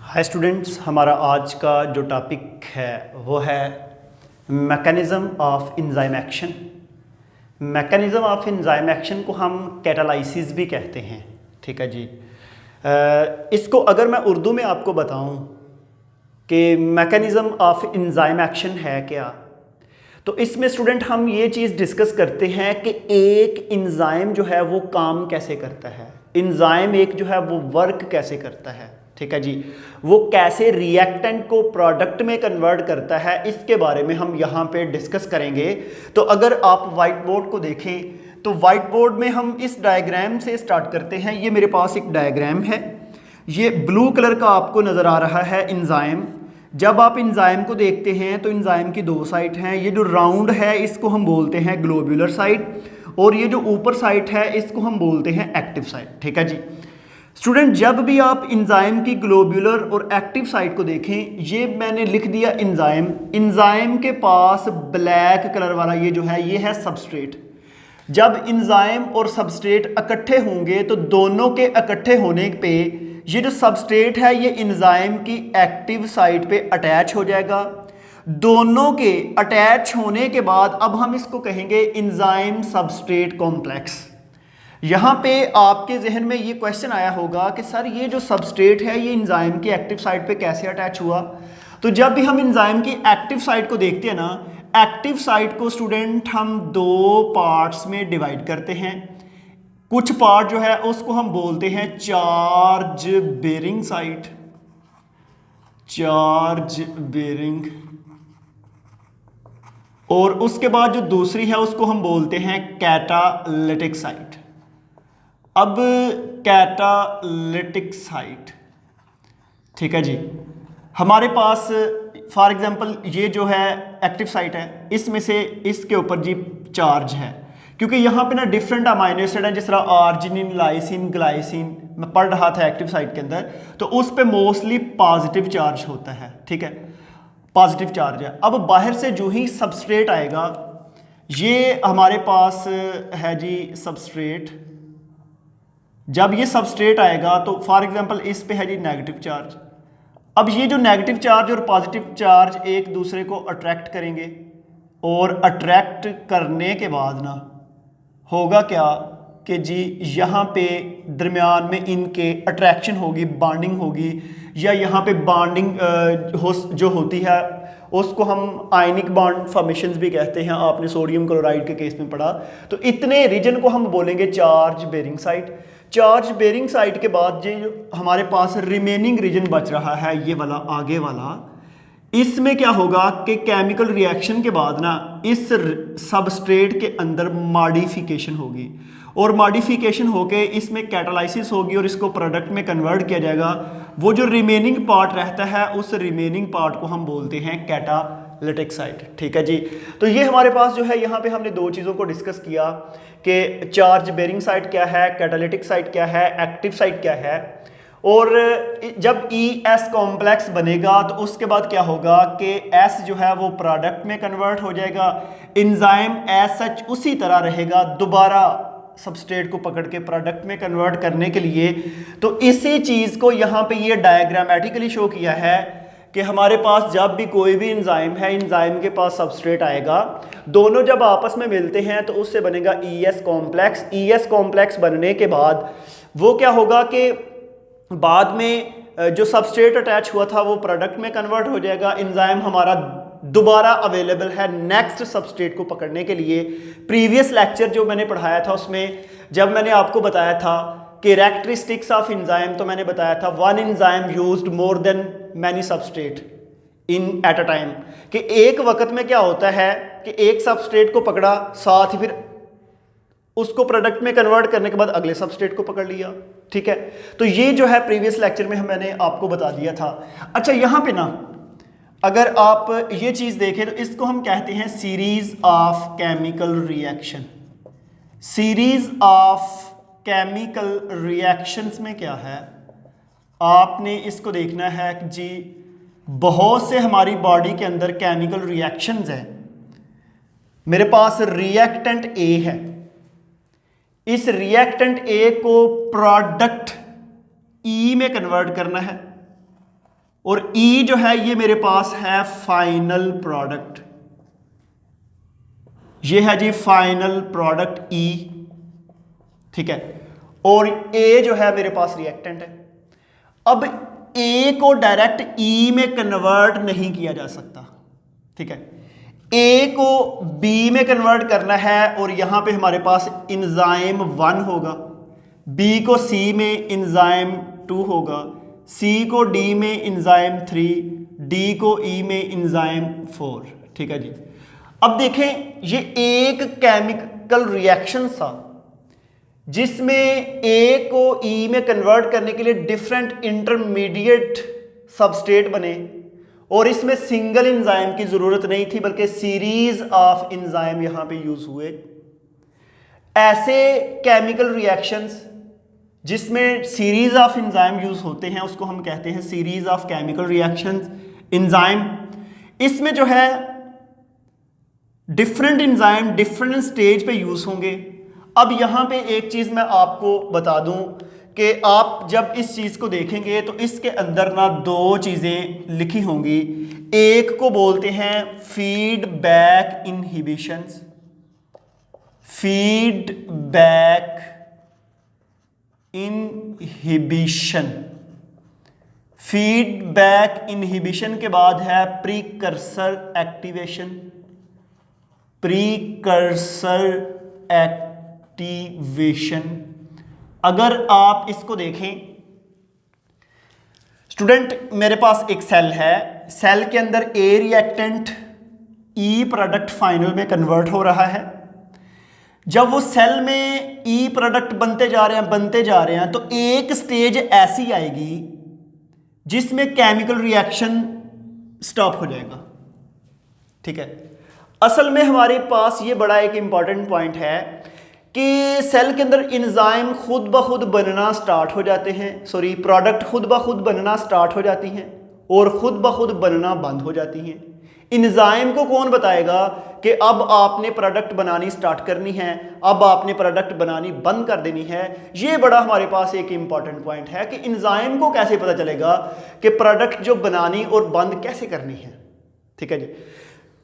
Hi students, हमारा आज का जो टॉपिक है वो है mechanism of enzyme action. Mechanism of enzyme action को हम कैटालाइसिस भी कहते हैं। ठीक है जी। इसको अगर मैं उर्दू में आपको बताऊं कि मैकेनिज़्म ऑफ एंजाइम एक्शन है क्या, तो इसमें स्टूडेंट हम ये चीज़ डिस्कस करते हैं कि एक एंजाइम जो है वो काम कैसे करता है, एंजाइम एक जो है वो वर्क कैसे करता है। ठीक है जी। वो कैसे रिएक्टेंट को प्रोडक्ट में कन्वर्ट करता है, इसके बारे में हम यहाँ पे डिस्कस करेंगे। तो अगर आप वाइट बोर्ड को देखें तो वाइट बोर्ड में हम इस डायग्राम से स्टार्ट करते हैं। ये मेरे पास एक डायग्राम है, ये ब्लू कलर का आपको नज़र आ रहा है एंजाइम। जब आप एंजाइम को देखते हैं तो एंजाइम की दो साइट हैं। ये जो राउंड है इसको हम बोलते हैं ग्लोब्यूलर साइट, और ये जो ऊपर साइट है इसको हम बोलते हैं एक्टिव साइट। ठीक है जी स्टूडेंट, जब भी आप एंजाइम की ग्लोब्यूलर और एक्टिव साइट को देखें, ये मैंने लिख दिया एंजाइम। एंजाइम के पास ब्लैक कलर वाला ये जो है ये है सबस्ट्रेट। जब एंजाइम और सबस्ट्रेट इकट्ठे होंगे तो दोनों के इकट्ठे होने पे ये जो सबस्ट्रेट है ये एंजाइम की एक्टिव साइट पे अटैच हो जाएगा। दोनों के अटैच होने के बाद अब हम इसको कहेंगे एंजाइम सबस्ट्रेट कॉम्प्लेक्स। यहाँ पे आपके जहन में ये क्वेश्चन आया होगा कि सर ये जो सबस्ट्रेट है ये एंजाइम की एक्टिव साइट पे कैसे अटैच हुआ। तो जब भी हम एंजाइम की एक्टिव साइट को देखते हैं ना, एक्टिव साइट को स्टूडेंट हम दो पार्ट्स में डिवाइड करते हैं। कुछ पार्ट जो है उसको हम बोलते हैं charge bearing site, charge bearing, और उसके बाद जो दूसरी है उसको हम बोलते हैं कैटालिटिक साइट। अब कैटालिटिक साइट, ठीक है जी, हमारे पास फॉर एग्जांपल ये जो है एक्टिव साइट है, इसमें से इसके ऊपर जी चार्ज है, क्योंकि यहाँ पे ना डिफरेंट अमाइनो एसिड है, जिस तरह आर्जिनिन, लाइसिन, ग्लाइसिन मैं पढ़ रहा था एक्टिव साइट के अंदर, तो उस पे मोस्टली पॉजिटिव चार्ज होता है। ठीक है, पॉजिटिव चार्ज है। अब बाहर से जो ही सबस्ट्रेट आएगा, ये हमारे पास है जी सबस्ट्रेट। जब ये सबस्ट्रेट आएगा तो फॉर एग्जांपल इस पे है जी नेगेटिव चार्ज। अब ये जो नेगेटिव चार्ज और पॉजिटिव चार्ज एक दूसरे को अट्रैक्ट करेंगे, और अट्रैक्ट करने के बाद ना होगा क्या कि जी यहाँ पे दरमियान में इनके अट्रैक्शन होगी, बॉन्डिंग होगी, या यहाँ पे बॉन्डिंग जो होती है उसको हम आयनिक बॉन्ड फॉर्मेशंस भी कहते हैं। आपने सोडियम क्लोराइड के केस में पढ़ा। तो इतने रीजन को हम बोलेंगे charge bearing site. Charge bearing site के बाद जो हमारे पास रिमेनिंग रीजन बच रहा है, ये वाला आगे वाला, इसमें क्या होगा कि केमिकल रिएक्शन के बाद ना इस सबस्ट्रेट के अंदर मॉडिफिकेशन होगी, और मॉडिफिकेशन होके इसमें कैटालाइसिस होगी और इसको प्रोडक्ट में कन्वर्ट किया जाएगा। वो जो रिमेनिंग पार्ट रहता है उस रिमेनिंग पार्ट को हम बोलते हैं कैटालिटिक साइट। ठीक है जी। तो ये हमारे पास जो है यहाँ पे हमने दो चीज़ों को डिस्कस किया कि चार्ज बेरिंग साइट क्या है, कैटालिटिक साइट क्या है, एक्टिव साइट क्या है। और जब ES कॉम्प्लेक्स बनेगा तो उसके बाद क्या होगा कि S जो है वो प्रोडक्ट में कन्वर्ट हो जाएगा। एंजाइम एज सच उसी तरह रहेगा, दोबारा सबस्ट्रेट को पकड़ के प्रोडक्ट में कन्वर्ट करने के लिए। तो इसी चीज़ को यहाँ पे ये डायग्रामेटिकली शो किया है कि हमारे पास जब भी कोई भी एंजाइम है, एंजाइम के पास सबस्ट्रेट आएगा, दोनों जब आपस में मिलते हैं तो उससे बनेगा ES कॉम्प्लेक्स। ES कॉम्प्लेक्स बनने के बाद वो क्या होगा कि बाद में जो सबस्ट्रेट अटैच हुआ था वो प्रोडक्ट में कन्वर्ट हो जाएगा। एंजाइम हमारा दोबारा अवेलेबल है नेक्स्ट सबस्ट्रेट को पकड़ने के लिए। प्रीवियस लेक्चर जो मैंने पढ़ाया था उसमें जब मैंने आपको बताया था कि कैरेक्टरिस्टिक्स ऑफ एंजाइम, तो मैंने बताया था one enzyme used more than many substrate in at a time, कि एक वक्त में क्या होता है कि एक सबस्ट्रेट को पकड़ा, साथ ही फिर उसको प्रोडक्ट में कन्वर्ट करने के बाद अगले सबस्ट्रेट को पकड़ लिया। ठीक है, तो ये जो है प्रीवियस लेक्चर में मैंने आपको बता दिया था। अच्छा, यहाँ पे ना अगर आप ये चीज़ देखें तो इसको हम कहते हैं series of chemical reaction. Series of chemical reactions में क्या है, आपने इसको देखना है कि जी बहुत से हमारी बॉडी के अंदर केमिकल रिएक्शंस हैं। मेरे पास रिएक्टेंट ए है, इस रिएक्टेंट ए को प्रोडक्ट ई में कन्वर्ट करना है। और ई जो है ये मेरे पास है फाइनल प्रोडक्ट, ये है जी फाइनल प्रोडक्ट ई, ठीक है। और ए जो है मेरे पास रिएक्टेंट है। अब ए को डायरेक्ट ई में कन्वर्ट नहीं किया जा सकता, ठीक है। ए को बी में कन्वर्ट करना है और यहां पे हमारे पास इंजाइम 1 होगा, बी को सी में इंजाइम 2 होगा, सी को डी में इंजाइम 3, डी को ई में इंजाइम 4, ठीक है जी। अब देखें ये एक केमिकल रिएक्शन था जिसमें ए को ई में कन्वर्ट करने के लिए डिफरेंट इंटरमीडिएट सबस्ट्रेट बने और इसमें सिंगल इंजाइम की जरूरत नहीं थी बल्कि सीरीज ऑफ इंजाइम यहां पे यूज हुए। ऐसे केमिकल रिएक्शंस जिसमें सीरीज ऑफ इंजाइम यूज होते हैं उसको हम कहते हैं series of chemical reactions enzyme. इसमें जो है डिफरेंट इंजाइम डिफरेंट स्टेज पे यूज होंगे। अब यहां पे एक चीज मैं आपको बता दूं कि आप जब इस चीज को देखेंगे तो इसके अंदर ना दो चीजें लिखी होंगी, एक को बोलते हैं feedback inhibitions, feedback inhibition, feedback inhibition के बाद है प्रीकर्सर एक्टिवेशन, प्रीकर्सर एक्टिवेशन। अगर आप इसको देखें स्टूडेंट, मेरे पास एक सेल है, सेल के अंदर ए रिएक्टेंट ई प्रोडक्ट फाइनल में कन्वर्ट हो रहा है। जब वो सेल में ई प्रोडक्ट बनते जा रहे हैं तो एक स्टेज ऐसी आएगी जिसमें केमिकल रिएक्शन स्टॉप हो जाएगा, ठीक है। असल में हमारे पास ये बड़ा एक इंपॉर्टेंट पॉइंट है कि सेल के अंदर इंजाइम खुद ब खुद बनना स्टार्ट हो जाते हैं, सॉरी प्रोडक्ट खुद ब खुद बनना स्टार्ट हो जाती हैं और खुद ब खुद बनना बंद हो जाती हैं। इंजाइम को कौन बताएगा कि अब आपने प्रोडक्ट बनानी स्टार्ट करनी है, अब आपने प्रोडक्ट बनानी बंद कर देनी है। ये बड़ा हमारे पास एक इंपॉर्टेंट पॉइंट है कि इंजाइम को कैसे पता चलेगा कि प्रोडक्ट जो बनानी और बंद कैसे करनी है, ठीक है जी।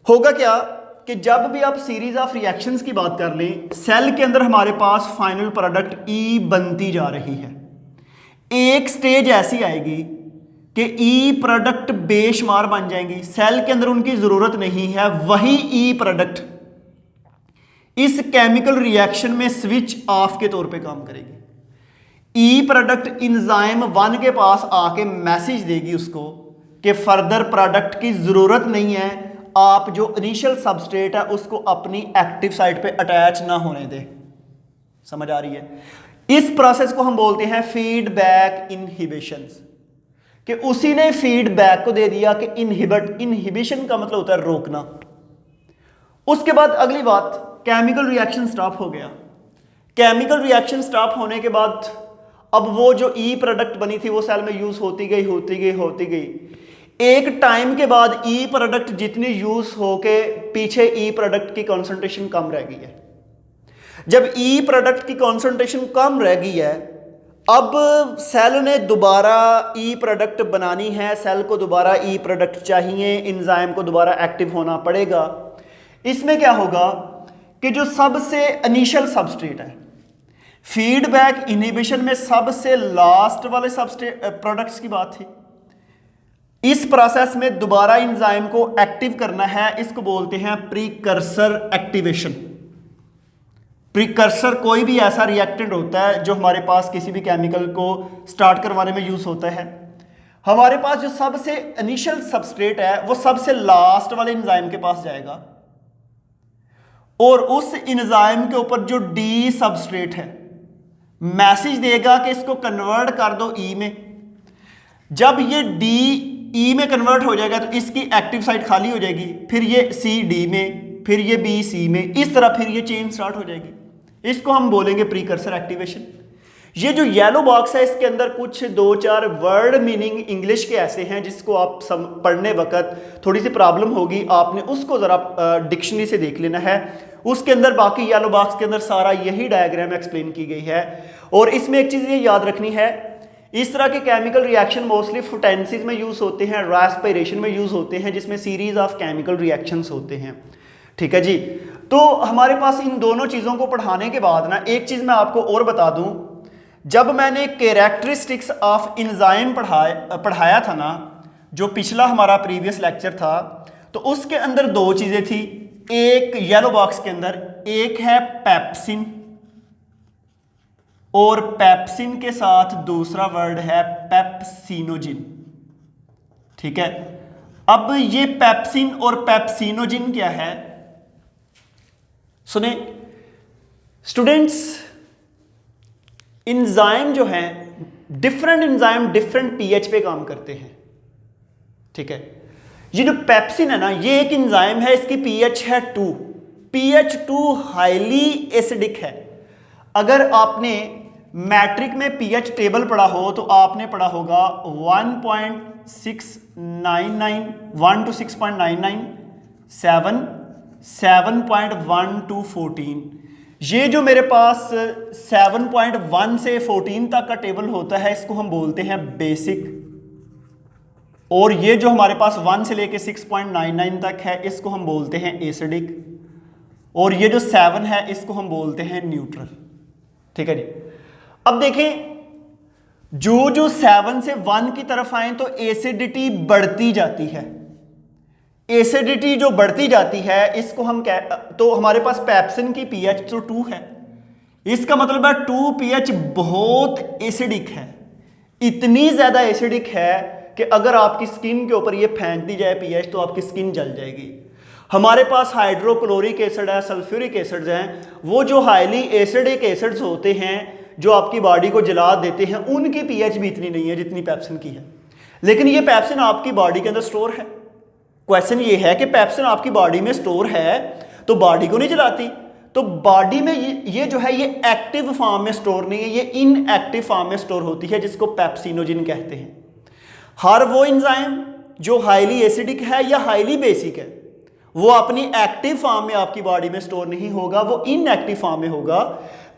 होगा क्या कि जब भी आप सीरीज ऑफ रिएक्शंस की बात कर लें, सेल के अंदर हमारे पास फाइनल प्रोडक्ट ई बनती जा रही है। एक स्टेज ऐसी आएगी कि ई प्रोडक्ट बेशुमार बन जाएंगी, सेल के अंदर उनकी जरूरत नहीं है, वही ई प्रोडक्ट इस केमिकल रिएक्शन में स्विच ऑफ के तौर पे काम करेगी। ई प्रोडक्ट इंजाइम 1 के पास आके मैसेज देगी उसको कि फर्दर प्रोडक्ट की जरूरत नहीं है, आप जो इनिशियल सबस्ट्रेट है उसको अपनी एक्टिव साइट पे अटैच ना होने दे। समझ आ रही है? इस प्रोसेस को हम बोलते हैं फीडबैक इनहिबिशंस, कि उसी ने फीडबैक को दे दिया कि इनहिबिशन का मतलब होता है रोकना। उसके बाद अगली बात, केमिकल रिएक्शन स्टॉप हो गया। केमिकल रिएक्शन स्टॉप होने के बाद अब वो जो ई प्रोडक्ट बनी थी वो सेल में यूज होती गई। एक टाइम के बाद ई प्रोडक्ट जितनी यूज होके पीछे ई प्रोडक्ट की कंसंट्रेशन कम रह गई है। जब ई प्रोडक्ट की कंसंट्रेशन कम रह गई है, अब सेल ने दोबारा ई प्रोडक्ट बनानी है, सेल को दोबारा ई प्रोडक्ट चाहिए, इंजाइम को दोबारा एक्टिव होना पड़ेगा। इसमें क्या होगा कि जो सबसे इनिशियल सबस्ट्रेट है, फीडबैक इनहिबिशन में सबसे लास्ट वाले सबस्ट्रेट प्रोडक्ट्स की बात थी। इस प्रोसेस में दोबारा इंजाइम को एक्टिव करना है, इसको बोलते हैं प्रीकर्सर एक्टिवेशन। प्रीकर्सर कोई भी ऐसा रिएक्टेंट होता है जो हमारे पास किसी भी केमिकल को स्टार्ट करवाने में यूज होता है। हमारे पास जो सबसे इनिशियल सबस्ट्रेट है वो सबसे लास्ट वाले इंजाइम के पास जाएगा और उस इंजाइम के ऊपर जो डी सबस्ट्रेट है मैसेज देगा कि इसको कन्वर्ट कर दो ई में। जब ये डी ई में कन्वर्ट हो जाएगा तो इसकी एक्टिव साइट खाली हो जाएगी, फिर ये सी डी में, फिर ये बी सी में, इस तरह फिर ये चेन स्टार्ट हो जाएगी। इसको हम बोलेंगे प्रीकर्सर एक्टिवेशन। ये जो येलो बॉक्स है इसके अंदर कुछ 2-4 वर्ड मीनिंग इंग्लिश के ऐसे हैं जिसको आप पढ़ने वक्त थोड़ी सी प्रॉब्लम होगी, आपने उसको ज़रा डिक्शनरी से देख लेना है। उसके अंदर बाकी येलो बॉक्स के अंदर सारा यही डायग्राम एक्सप्लेन की गई है। और इसमें एक चीज़ ये याद रखनी है, इस तरह के केमिकल रिएक्शन मोस्टली फोटेंसिस में यूज होते हैं, रेस्पिरेशन में यूज होते हैं, जिसमें सीरीज ऑफ केमिकल रिएक्शंस होते हैं। ठीक है जी। तो हमारे पास इन दोनों चीज़ों को पढ़ाने के बाद ना एक चीज़ मैं आपको और बता दूं, जब मैंने कैरेक्टरिस्टिक्स ऑफ एंजाइम पढ़ाया था ना, जो पिछला हमारा प्रीवियस लेक्चर था, तो उसके अंदर दो चीज़ें थी। एक येलो बॉक्स के अंदर एक है पेप्सिन, और पेप्सिन के साथ दूसरा वर्ड है पेप्सिनोजिन। ठीक है। अब ये पेप्सिन और पेप्सिनोजिन क्या है, सुने स्टूडेंट्स, एंजाइम जो है, डिफरेंट एंजाइम डिफरेंट पीएच पे काम करते हैं। ठीक है। ये जो पेप्सिन है ना, ये एक एंजाइम है, इसकी पीएच है 2, पीएच 2 हाईली एसिडिक है। अगर आपने मैट्रिक में पीएच टेबल पढ़ा हो तो आपने पढ़ा होगा 1.699, 1 to 6.99, 7, 7.1 to 14। ये जो मेरे पास 7.1 से 14 तक का टेबल होता है, इसको हम बोलते हैं बेसिक। और ये जो हमारे पास 1 से लेके 6.99 तक है, इसको हम बोलते हैं एसिडिक। और ये जो 7 है, इसको हम बोलते हैं न्यूट्रल। ठीक है जी। अब देखें, जो 7 से 1 की तरफ आए तो एसिडिटी बढ़ती जाती है। एसिडिटी जो बढ़ती जाती है, इसको हम तो हमारे पास पेप्सिन की पीएच तो 2 है, इसका मतलब है 2 पीएच बहुत एसिडिक है। इतनी ज्यादा एसिडिक है कि अगर आपकी स्किन के ऊपर ये फेंक दी जाए पीएच, तो आपकी स्किन जल जाएगी। हमारे पास हाइड्रोक्लोरिक एसिड है, सल्फ्यूरिक एसिड्स हैं, वो जो हाईली एसिडिक एसिड्स होते हैं जो आपकी बॉडी को जला देते हैं, उनकी पीएच भी इतनी नहीं है जितनी पेप्सिन की है। लेकिन ये पेप्सिन आपकी बॉडी के अंदर स्टोर है। क्वेश्चन ये है कि पेप्सिन आपकी बॉडी में स्टोर है तो बॉडी को नहीं जलाती, तो बॉडी में ये जो है ये एक्टिव फॉर्म में स्टोर नहीं है, ये इनएक्टिव फॉर्म में स्टोर होती है, जिसको पेप्सिनोजिन कहते हैं। हर वो एंजाइम जो हाईली एसिडिक है या हाईली बेसिक है, वो अपनी एक्टिव फॉर्म में आपकी बॉडी में स्टोर नहीं होगा, वो इनएक्टिव फॉर्म में होगा।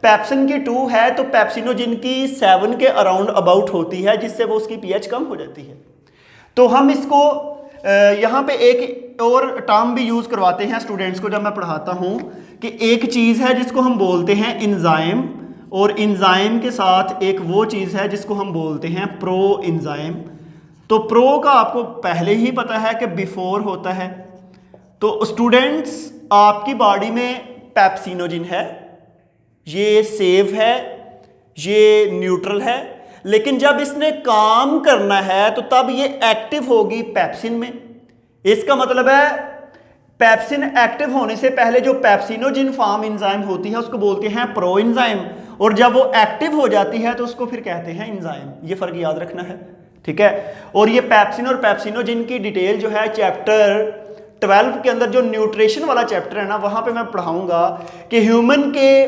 पेप्सिन की 2 है तो पेप्सिनोजिन की 7 के अराउंड अबाउट होती है, जिससे वो उसकी पीएच कम हो जाती है। तो हम इसको यहाँ पे एक और टर्म भी यूज करवाते हैं स्टूडेंट्स को जब मैं पढ़ाता हूँ, कि एक चीज है जिसको हम बोलते हैं एंजाइम, और एंजाइम के साथ एक वो चीज है जिसको हम बोलते हैं प्रो एंजाइम। तो प्रो का आपको पहले ही पता है कि बिफोर होता है। तो स्टूडेंट्स, आपकी बॉडी में पेप्सिनोजिन है, ये सेफ है, ये न्यूट्रल है, लेकिन जब इसने काम करना है तो तब ये एक्टिव होगी पेप्सिन में। इसका मतलब है पेप्सिन एक्टिव होने से पहले जो पेप्सिनोजिन फॉर्म एंजाइम होती है उसको बोलते हैं प्रो एंजाइम, और जब वो एक्टिव हो जाती है तो उसको फिर कहते हैं एंजाइम। ये फर्क याद रखना है। ठीक है। और ये पेप्सिन और पेप्सिनोजिन की डिटेल जो है चैप्टर 12 के अंदर, जो न्यूट्रिशन वाला चैप्टर है ना, वहां पे मैं पढ़ाऊंगा कि ह्यूमन के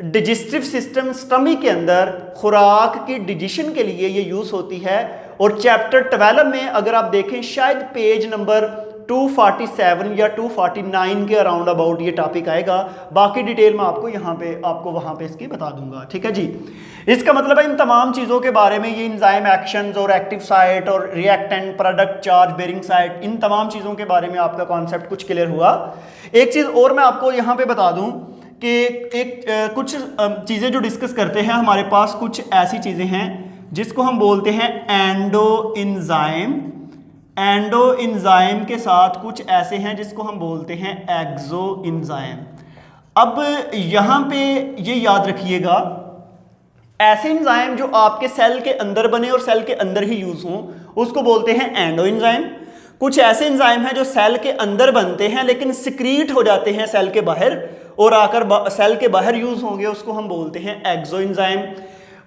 डिजेस्टिव सिस्टम स्टमक के अंदर खुराक की डिजेशन के लिए ये यूज होती है। और चैप्टर 12 में अगर आप देखें, शायद पेज नंबर 247 या 249 के अराउंड अबाउट ये टॉपिक आएगा। बाकी डिटेल मैं आपको आपको वहां पे इसकी बता दूंगा। ठीक है जी। इसका मतलब है इन तमाम चीज़ों के बारे में, ये एंजाइम एक्शंस और एक्टिव साइट और reactant, product, charge bearing site, इन तमाम चीज़ों के बारे में आपका कॉन्सेप्ट कुछ क्लियर हुआ। एक चीज़ और मैं आपको यहाँ पे बता दूँ कि कुछ चीज़ें जो डिस्कस करते हैं, हमारे पास कुछ ऐसी चीज़ें हैं जिसको हम बोलते हैं एंडो एंजाइम। एंडो एंजाइम के साथ कुछ ऐसे हैं जिसको हम बोलते हैं एक्सो एंजाइम। अब यहाँ पे ये याद रखिएगा, ऐसे एंजाइम जो आपके सेल के अंदर बने और सेल के अंदर ही यूज हों, उसको बोलते हैं एंडो एंजाइम। कुछ ऐसे एंजाइम हैं जो सेल के अंदर बनते हैं लेकिन सिक्रीट हो जाते हैं सेल के बाहर और आकर सेल के बाहर यूज होंगे, उसको हम बोलते हैं एक्सो एंजाइम।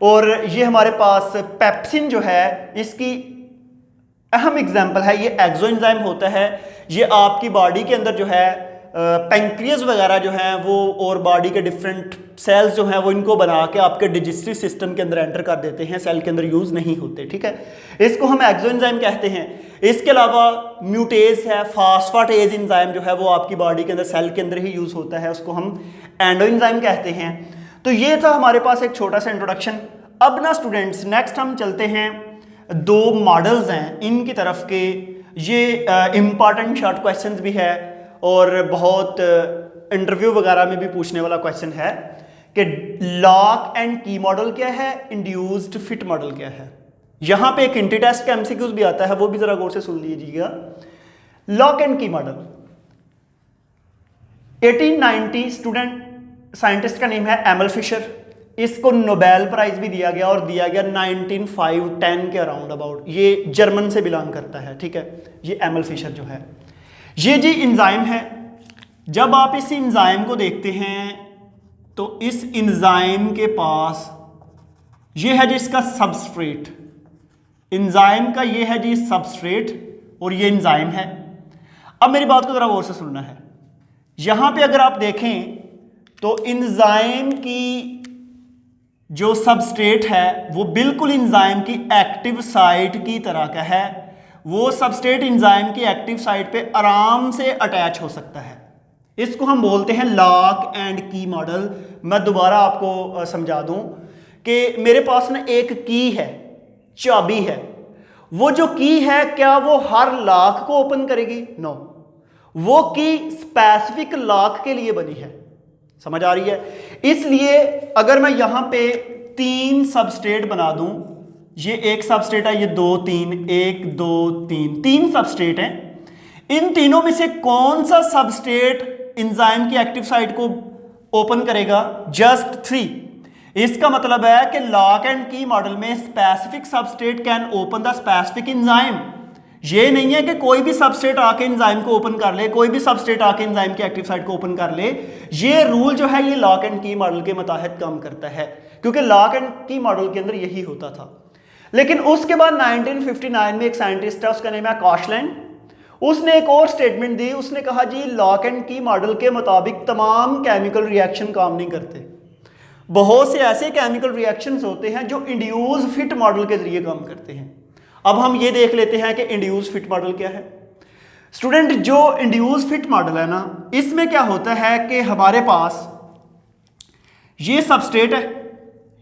और ये हमारे पास पेप्सिन जो है, इसकी अहम एग्जाम्पल है, ये एक्सो एंजाइम होता है। ये आपकी बॉडी के अंदर जो है पैंक्रियाज वगैरह जो हैं वो, और बॉडी के डिफरेंट सेल्स जो हैं वो, इनको बना के आपके डिजेस्टिव सिस्टम के अंदर एंटर कर देते हैं, सेल के अंदर यूज नहीं होते। ठीक है। इसको हम एक्सो एंजाइम कहते हैं। इसके अलावा म्यूटेज है, फास्फाटेज एंजाइम जो है वो आपकी बॉडी के अंदर सेल के अंदर ही यूज होता है, उसको हम एंडो एंजाइम कहते हैं। तो ये था हमारे पास एक छोटा सा इंट्रोडक्शन। अब ना स्टूडेंट्स नेक्स्ट हम चलते हैं, दो मॉडल्स हैं इनकी तरफ के, ये इम्पॉर्टेंट शॉर्ट क्वेश्चंस भी है और बहुत इंटरव्यू वगैरह में भी पूछने वाला क्वेश्चन है कि लॉक एंड की मॉडल क्या है, इंड्यूस्ड फिट मॉडल क्या है। यहां पे एक इंटी टेस्ट का एमसीक्यूज भी आता है, वो भी जरा गौर से सुन लीजिएगा। लॉक एंड की मॉडल 1890 स्टूडेंट साइंटिस्ट का नेम है एमल फिशर, इसको नोबेल प्राइज भी दिया गया और दिया गया 1905-10 के अराउंड अबाउट, ये जर्मन से बिलोंग करता है, ठीक है। ये एमल फिशर जो है ये जी इंजाइम है। जब आप इस इंजाइम को देखते हैं तो इस इंजाइम के पास ये है जी इसका सबस्ट्रेट, इंजाइम का ये है जी सबस्ट्रेट और ये इंजाइम है। अब मेरी बात को जरा गौर से सुनना है, यहां पे अगर आप देखें तो इंजाइम की जो सबस्ट्रेट है वो बिल्कुल इंजाइम की एक्टिव साइट की तरह का है, वो सबस्ट्रेट इंजाइम की एक्टिव साइट पे आराम से अटैच हो सकता है। इसको हम बोलते हैं लॉक एंड की मॉडल। मैं दोबारा आपको समझा दूं कि मेरे पास ना एक की है, चाबी है, वो जो की है क्या वो हर लॉक को ओपन करेगी? नो, वो की स्पेसिफिक लॉक के लिए बनी है, समझ आ रही है। इसलिए अगर मैं यहां पे 3 सबस्ट्रेट बना दूं, ये एक सबस्ट्रेट है, ये 2 3 1 2 3 3 सबस्ट्रेट हैं, इन तीनों में से कौन सा सबस्ट्रेट इंजाइम की एक्टिव साइट को ओपन करेगा? जस्ट 3। इसका मतलब है कि लॉक एंड की मॉडल में specific substrate can open the specific enzyme. ये नहीं है कि कोई भी सबस्ट्रेट आके एंजाइम को ओपन कर ले, कोई भी सबस्ट्रेट आके एंजाइम की एक्टिव साइट को ओपन कर ले। ये रूल जो है ये लॉक एंड की मॉडल के मुताबिक काम करता है, क्योंकि लॉक एंड की मॉडल के अंदर यही होता था। लेकिन उसके बाद 1959 में एक साइंटिस्ट है, उसका नाम है कॉशलैंड, उसने एक और स्टेटमेंट दी। उसने कहा जी लॉक एंड की मॉडल के मुताबिक तमाम केमिकल रिएक्शन काम नहीं करते, बहुत से ऐसे केमिकल रिएक्शंस होते हैं जो इंड्यूस फिट मॉडल के जरिए काम करते हैं। अब हम ये देख लेते हैं कि इंड्यूस फिट मॉडल क्या है। स्टूडेंट जो इंड्यूस फिट मॉडल है ना, इसमें क्या होता है कि हमारे पास ये सबस्ट्रेट है,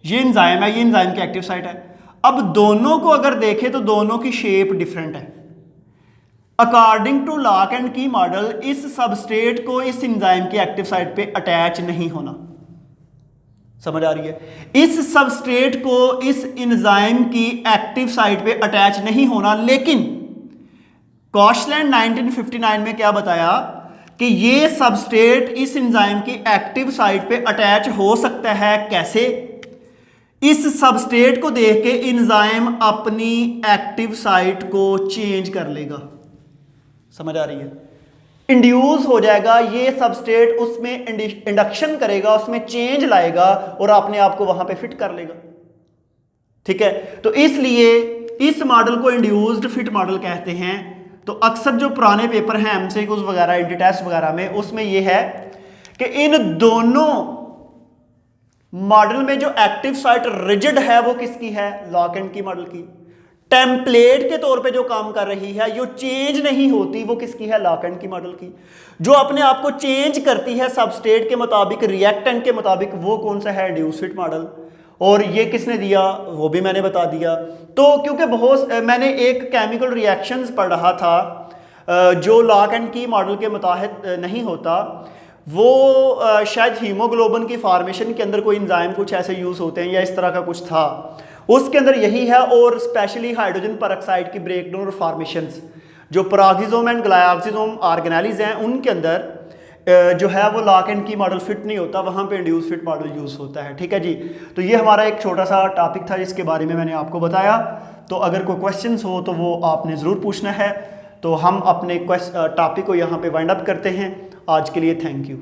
ये एंजाइम है, ये एंजाइम की एक्टिव साइट है। अब दोनों को अगर देखें तो दोनों की शेप डिफरेंट है। अकॉर्डिंग टू लॉक एंड की मॉडल इस सबस्ट्रेट को इस एंजाइम की एक्टिव साइट पे अटैच नहीं होना, समझ आ रही है। इस सबस्ट्रेट को इस एंजाइम की एक्टिव साइट पे अटैच नहीं होना। लेकिन कॉशलैंड 1959 में क्या बताया कि ये सबस्ट्रेट इस एंजाइम की एक्टिव साइट पे अटैच हो सकता है। कैसे? इस सबस्ट्रेट को देख के एंजाइम अपनी एक्टिव साइट को चेंज कर लेगा, समझ आ रही है। इंड्यूस हो जाएगा, ये सबस्ट्रेट उसमें इंडक्शन करेगा, उसमें चेंज लाएगा और अपने आप को वहां पे फिट कर लेगा, ठीक है। तो इसलिए इस मॉडल को इंड्यूस्ड फिट मॉडल कहते हैं। तो अक्सर जो पुराने पेपर हैं एमसीक्यूज वगैरह, इंटी टेस्ट वगैरह में, उसमें यह है कि इन दोनों मॉडल में जो एक्टिव साइट रिजिड है वो किसकी है? लॉक एंड की मॉडल की। टेम्पलेट के तौर पे जो काम कर रही है, जो चेंज नहीं होती, वो किसकी है? लॉक एंड की मॉडल की। जो अपने आप को चेंज करती है सबस्ट्रेट के मुताबिक, रिएक्टेंट के मुताबिक, वो कौन सा है? Induced fit model. और ये किसने दिया वो भी मैंने बता दिया। तो क्योंकि बहुत मैंने एक केमिकल रिएक्शंस पढ़ रहा था जो लॉक एंड की मॉडल के मुताबिक नहीं होता, वो शायद हीमोग्लोबिन की फॉर्मेशन के अंदर कोई एंजाइम कुछ ऐसे यूज होते हैं या इस तरह का कुछ था, उसके अंदर यही है। और स्पेशली हाइड्रोजन परऑक्साइड की ब्रेकडाउन और फॉर्मेशंस, जो पराक्सिसोम एंड ग्लाइऑक्सिसोम ऑर्गेनेलिज हैं, उनके अंदर जो है वो लॉक एंड की मॉडल फिट नहीं होता, वहाँ पे इंड्यूस फिट मॉडल यूज होता है, ठीक है जी। तो ये हमारा एक छोटा सा टॉपिक था जिसके बारे में मैंने आपको बताया। तो अगर कोई क्वेश्चंस हो तो वो आपने ज़रूर पूछना है। तो हम अपने टॉपिक को यहाँ पे वाइंड अप करते हैं। आज के लिए थैंक यू।